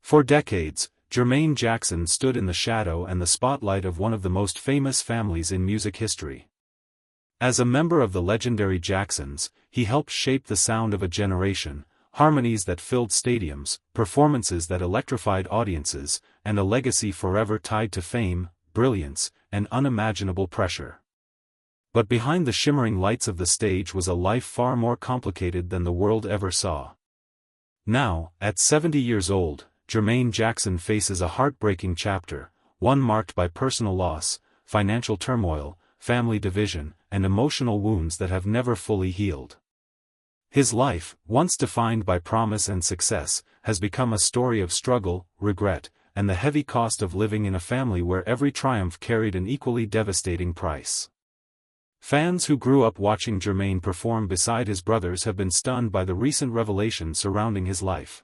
For decades, Jermaine Jackson stood in the shadow and the spotlight of one of the most famous families in music history. As a member of the legendary Jacksons, he helped shape the sound of a generation, harmonies that filled stadiums, performances that electrified audiences, and a legacy forever tied to fame, brilliance, and unimaginable pressure. But behind the shimmering lights of the stage was a life far more complicated than the world ever saw. Now, at 70 years old, Jermaine Jackson faces a heartbreaking chapter, one marked by personal loss, financial turmoil, family division, and emotional wounds that have never fully healed. His life, once defined by promise and success, has become a story of struggle, regret, and the heavy cost of living in a family where every triumph carried an equally devastating price. Fans who grew up watching Jermaine perform beside his brothers have been stunned by the recent revelations surrounding his life.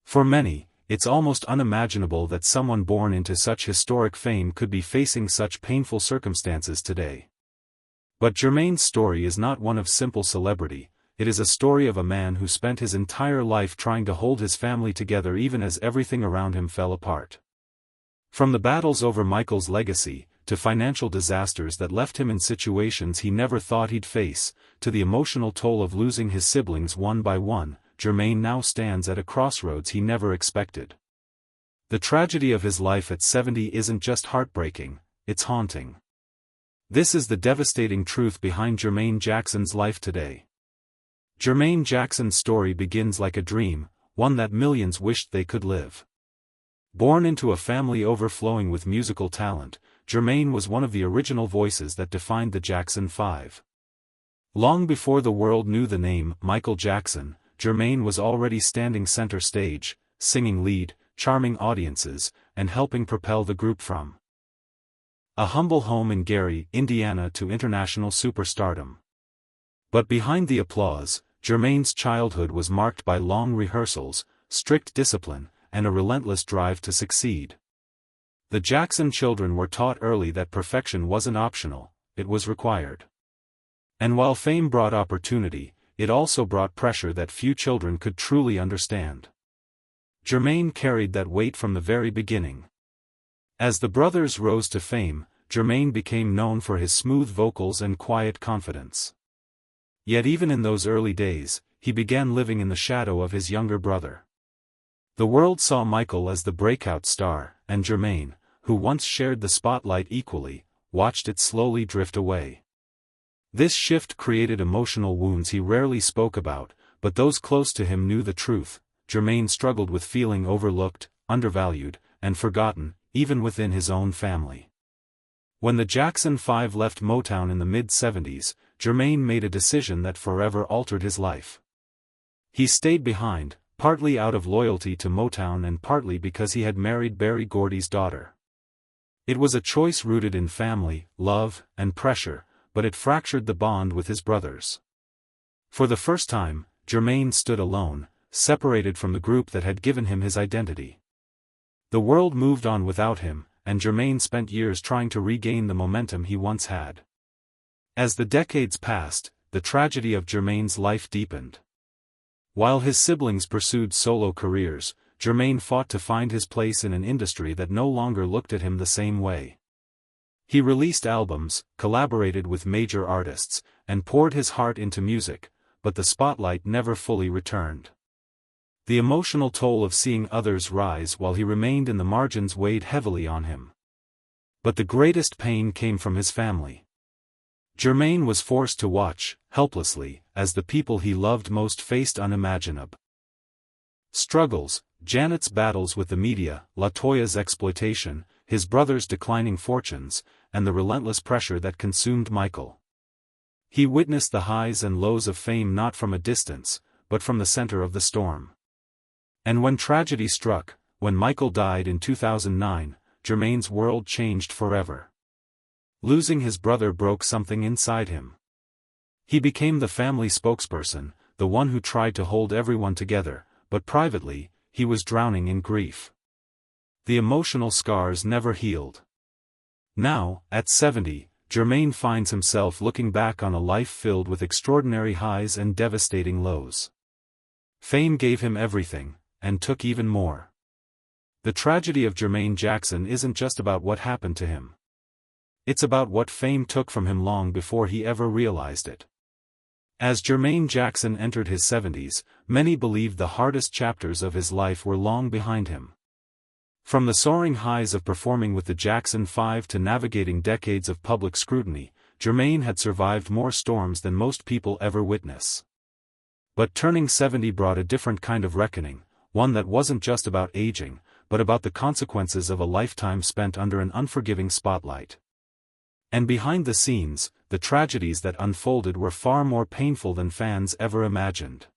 For many, it's almost unimaginable that someone born into such historic fame could be facing such painful circumstances today. But Jermaine's story is not one of simple celebrity, it is a story of a man who spent his entire life trying to hold his family together even as everything around him fell apart. From the battles over Michael's legacy, to financial disasters that left him in situations he never thought he'd face, to the emotional toll of losing his siblings one by one, Jermaine now stands at a crossroads he never expected. The tragedy of his life at 70 isn't just heartbreaking, it's haunting. This is the devastating truth behind Jermaine Jackson's life today. Jermaine Jackson's story begins like a dream, one that millions wished they could live. Born into a family overflowing with musical talent, Jermaine was one of the original voices that defined the Jackson 5. Long before the world knew the name Michael Jackson, Jermaine was already standing center stage, singing lead, charming audiences, and helping propel the group from a humble home in Gary, Indiana to international superstardom. But behind the applause, Jermaine's childhood was marked by long rehearsals, strict discipline, and a relentless drive to succeed. The Jackson children were taught early that perfection wasn't optional, it was required. And while fame brought opportunity, it also brought pressure that few children could truly understand. Jermaine carried that weight from the very beginning. As the brothers rose to fame, Jermaine became known for his smooth vocals and quiet confidence. Yet even in those early days, he began living in the shadow of his younger brother. The world saw Michael as the breakout star, and Jermaine, who once shared the spotlight equally, watched it slowly drift away. This shift created emotional wounds he rarely spoke about, but those close to him knew the truth. Jermaine struggled with feeling overlooked, undervalued, and forgotten, even within his own family. When the Jackson 5 left Motown in the mid-70s, Jermaine made a decision that forever altered his life. He stayed behind, partly out of loyalty to Motown and partly because he had married Berry Gordy's daughter. It was a choice rooted in family, love, and pressure, but it fractured the bond with his brothers. For the first time, Jermaine stood alone, separated from the group that had given him his identity. The world moved on without him, and Jermaine spent years trying to regain the momentum he once had. As the decades passed, the tragedy of Jermaine's life deepened. While his siblings pursued solo careers, Jermaine fought to find his place in an industry that no longer looked at him the same way. He released albums, collaborated with major artists, and poured his heart into music, but the spotlight never fully returned. The emotional toll of seeing others rise while he remained in the margins weighed heavily on him. But the greatest pain came from his family. Jermaine was forced to watch, helplessly, as the people he loved most faced unimaginable struggles: Janet's battles with the media, LaToya's exploitation, his brother's declining fortunes, and the relentless pressure that consumed Michael. He witnessed the highs and lows of fame not from a distance, but from the center of the storm. And when tragedy struck, when Michael died in 2009, Jermaine's world changed forever. Losing his brother broke something inside him. He became the family spokesperson, the one who tried to hold everyone together, but privately, he was drowning in grief. The emotional scars never healed. Now, at 70, Jermaine finds himself looking back on a life filled with extraordinary highs and devastating lows. Fame gave him everything, and took even more. The tragedy of Jermaine Jackson isn't just about what happened to him. It's about what fame took from him long before he ever realized it. As Jermaine Jackson entered his 70s, many believed the hardest chapters of his life were long behind him. From the soaring highs of performing with the Jackson 5 to navigating decades of public scrutiny, Jermaine had survived more storms than most people ever witness. But turning 70 brought a different kind of reckoning, one that wasn't just about aging, but about the consequences of a lifetime spent under an unforgiving spotlight. And behind the scenes, the tragedies that unfolded were far more painful than fans ever imagined.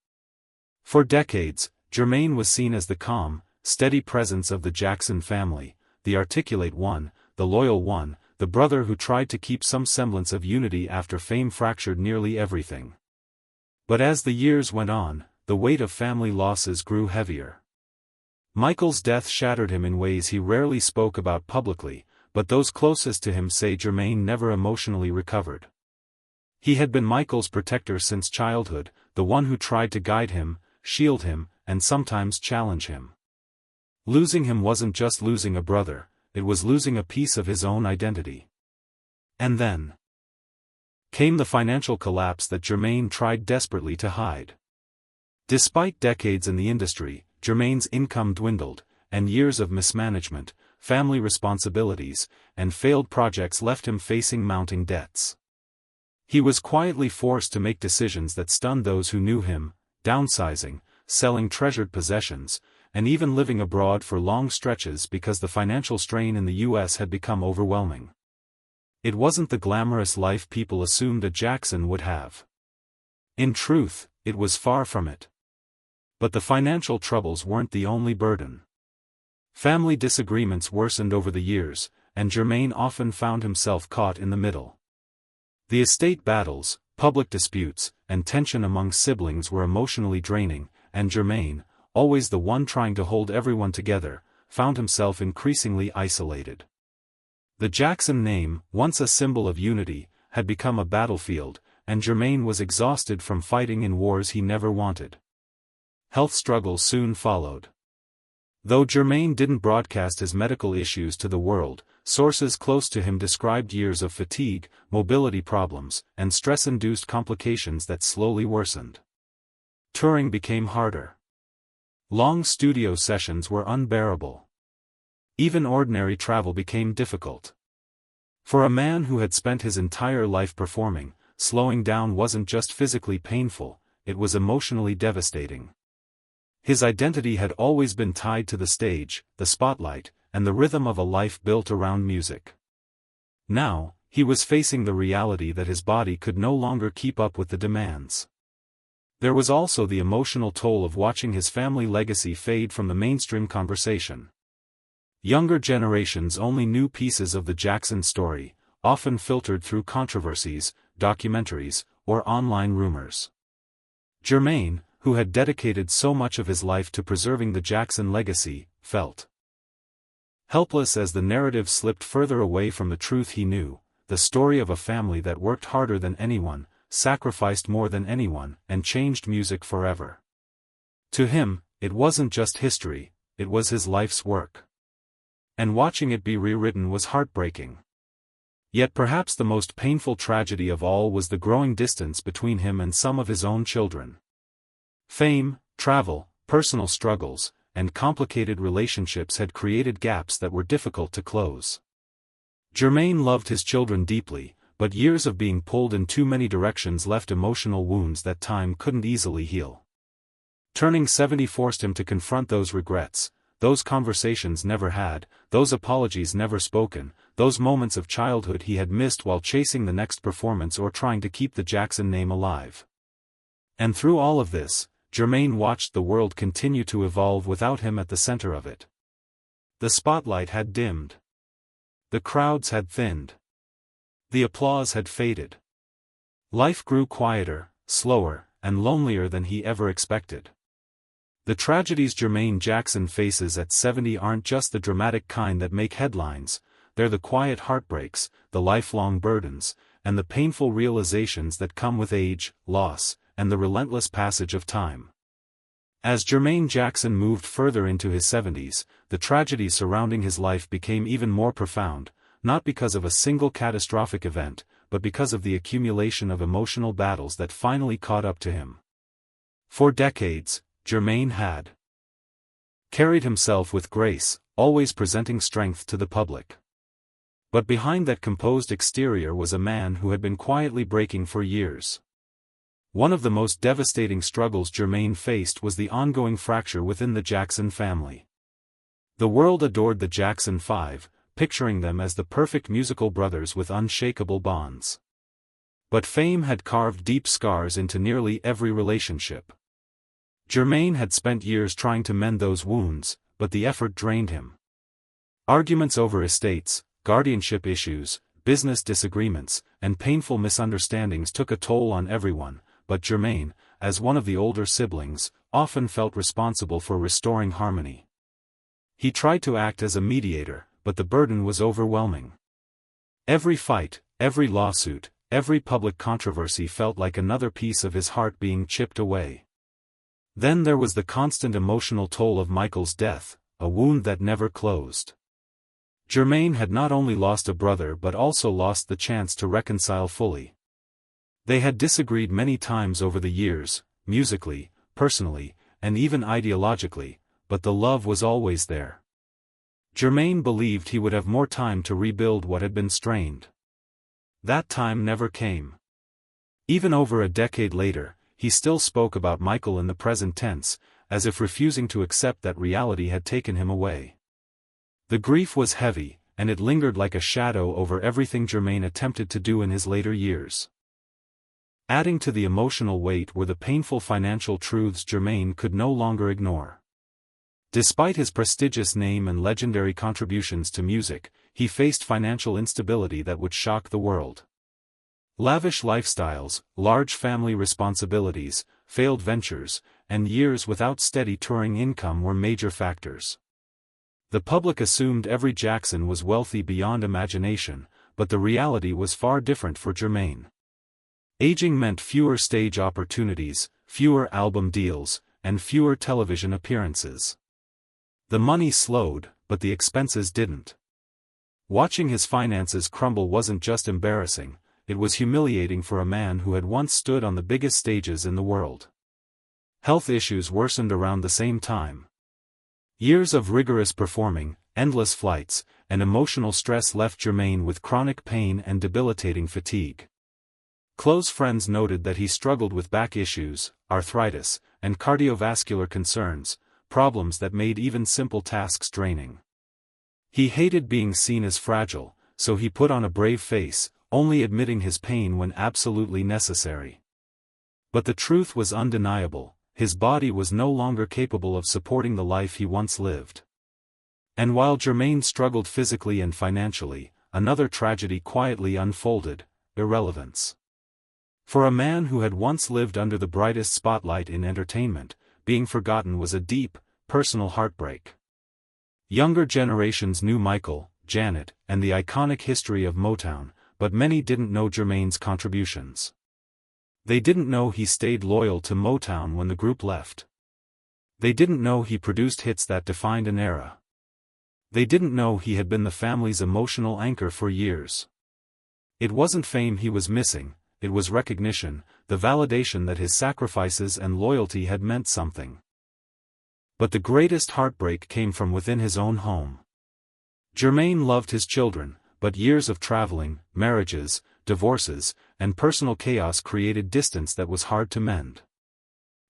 For decades, Jermaine was seen as the calm, steady presence of the Jackson family, the articulate one, the loyal one, the brother who tried to keep some semblance of unity after fame fractured nearly everything. But as the years went on, the weight of family losses grew heavier. Michael's death shattered him in ways he rarely spoke about publicly, but those closest to him say Jermaine never emotionally recovered. He had been Michael's protector since childhood, the one who tried to guide him, shield him, and sometimes challenge him. Losing him wasn't just losing a brother, it was losing a piece of his own identity. And then came the financial collapse that Jermaine tried desperately to hide. Despite decades in the industry, Jermaine's income dwindled, and years of mismanagement, family responsibilities, and failed projects left him facing mounting debts. He was quietly forced to make decisions that stunned those who knew him, downsizing, selling treasured possessions, and even living abroad for long stretches because the financial strain in the U.S. had become overwhelming. It wasn't the glamorous life people assumed a Jackson would have. In truth, it was far from it. But the financial troubles weren't the only burden. Family disagreements worsened over the years, and Jermaine often found himself caught in the middle. The estate battles, public disputes, and tension among siblings were emotionally draining, and Jermaine, always the one trying to hold everyone together, found himself increasingly isolated. The Jackson name, once a symbol of unity, had become a battlefield, and Jermaine was exhausted from fighting in wars he never wanted. Health struggles soon followed. Though Jermaine didn't broadcast his medical issues to the world, sources close to him described years of fatigue, mobility problems, and stress-induced complications that slowly worsened. Touring became harder. Long studio sessions were unbearable. Even ordinary travel became difficult. For a man who had spent his entire life performing, slowing down wasn't just physically painful, it was emotionally devastating. His identity had always been tied to the stage, the spotlight, and the rhythm of a life built around music. Now, he was facing the reality that his body could no longer keep up with the demands. There was also the emotional toll of watching his family legacy fade from the mainstream conversation. Younger generations only knew pieces of the Jackson story, often filtered through controversies, documentaries, or online rumors. Jermaine, who had dedicated so much of his life to preserving the Jackson legacy, felt helpless as the narrative slipped further away from the truth he knew, the story of a family that worked harder than anyone, sacrificed more than anyone, and changed music forever. To him, it wasn't just history, it was his life's work. And watching it be rewritten was heartbreaking. Yet perhaps the most painful tragedy of all was the growing distance between him and some of his own children. Fame, travel, personal struggles, and complicated relationships had created gaps that were difficult to close. Jermaine loved his children deeply, but years of being pulled in too many directions left emotional wounds that time couldn't easily heal. Turning 70 forced him to confront those regrets, those conversations never had, those apologies never spoken, those moments of childhood he had missed while chasing the next performance or trying to keep the Jackson name alive. And through all of this, Jermaine watched the world continue to evolve without him at the center of it. The spotlight had dimmed. The crowds had thinned. The applause had faded. Life grew quieter, slower, and lonelier than he ever expected. The tragedies Jermaine Jackson faces at 70 aren't just the dramatic kind that make headlines, they're the quiet heartbreaks, the lifelong burdens, and the painful realizations that come with age, loss, and the relentless passage of time. As Jermaine Jackson moved further into his 70s, the tragedy surrounding his life became even more profound, not because of a single catastrophic event, but because of the accumulation of emotional battles that finally caught up to him. For decades, Jermaine had carried himself with grace, always presenting strength to the public. But behind that composed exterior was a man who had been quietly breaking for years. One of the most devastating struggles Jermaine faced was the ongoing fracture within the Jackson family. The world adored the Jackson Five, picturing them as the perfect musical brothers with unshakable bonds. But fame had carved deep scars into nearly every relationship. Jermaine had spent years trying to mend those wounds, but the effort drained him. Arguments over estates, guardianship issues, business disagreements, and painful misunderstandings took a toll on everyone, but Jermaine, as one of the older siblings, often felt responsible for restoring harmony. He tried to act as a mediator, but the burden was overwhelming. Every fight, every lawsuit, every public controversy felt like another piece of his heart being chipped away. Then there was the constant emotional toll of Michael's death, a wound that never closed. Jermaine had not only lost a brother but also lost the chance to reconcile fully. They had disagreed many times over the years, musically, personally, and even ideologically, but the love was always there. Jermaine believed he would have more time to rebuild what had been strained. That time never came. Even over a decade later, he still spoke about Michael in the present tense, as if refusing to accept that reality had taken him away. The grief was heavy, and it lingered like a shadow over everything Jermaine attempted to do in his later years. Adding to the emotional weight were the painful financial truths Jermaine could no longer ignore. Despite his prestigious name and legendary contributions to music, he faced financial instability that would shock the world. Lavish lifestyles, large family responsibilities, failed ventures, and years without steady touring income were major factors. The public assumed every Jackson was wealthy beyond imagination, but the reality was far different for Jermaine. Aging meant fewer stage opportunities, fewer album deals, and fewer television appearances. The money slowed, but the expenses didn't. Watching his finances crumble wasn't just embarrassing, it was humiliating for a man who had once stood on the biggest stages in the world. Health issues worsened around the same time. Years of rigorous performing, endless flights, and emotional stress left Jermaine with chronic pain and debilitating fatigue. Close friends noted that he struggled with back issues, arthritis, and cardiovascular concerns, problems that made even simple tasks draining. He hated being seen as fragile, so he put on a brave face, only admitting his pain when absolutely necessary. But the truth was undeniable, his body was no longer capable of supporting the life he once lived. And while Jermaine struggled physically and financially, another tragedy quietly unfolded: irrelevance. For a man who had once lived under the brightest spotlight in entertainment, being forgotten was a deep, personal heartbreak. Younger generations knew Michael, Janet, and the iconic history of Motown, but many didn't know Jermaine's contributions. They didn't know he stayed loyal to Motown when the group left. They didn't know he produced hits that defined an era. They didn't know he had been the family's emotional anchor for years. It wasn't fame he was missing, it was recognition, the validation that his sacrifices and loyalty had meant something. But the greatest heartbreak came from within his own home. Jermaine loved his children, but years of traveling, marriages, divorces, and personal chaos created distance that was hard to mend.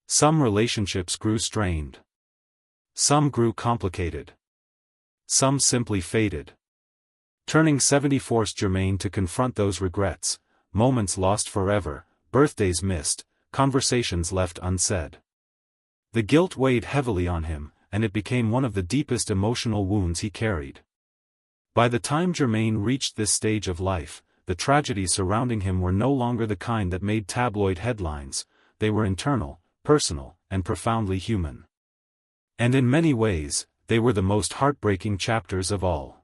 Some relationships grew strained. Some grew complicated. Some simply faded. Turning 70 forced Jermaine to confront those regrets, moments lost forever, birthdays missed, conversations left unsaid. The guilt weighed heavily on him, and it became one of the deepest emotional wounds he carried. By the time Jermaine reached this stage of life, the tragedies surrounding him were no longer the kind that made tabloid headlines, they were internal, personal, and profoundly human. And in many ways, they were the most heartbreaking chapters of all.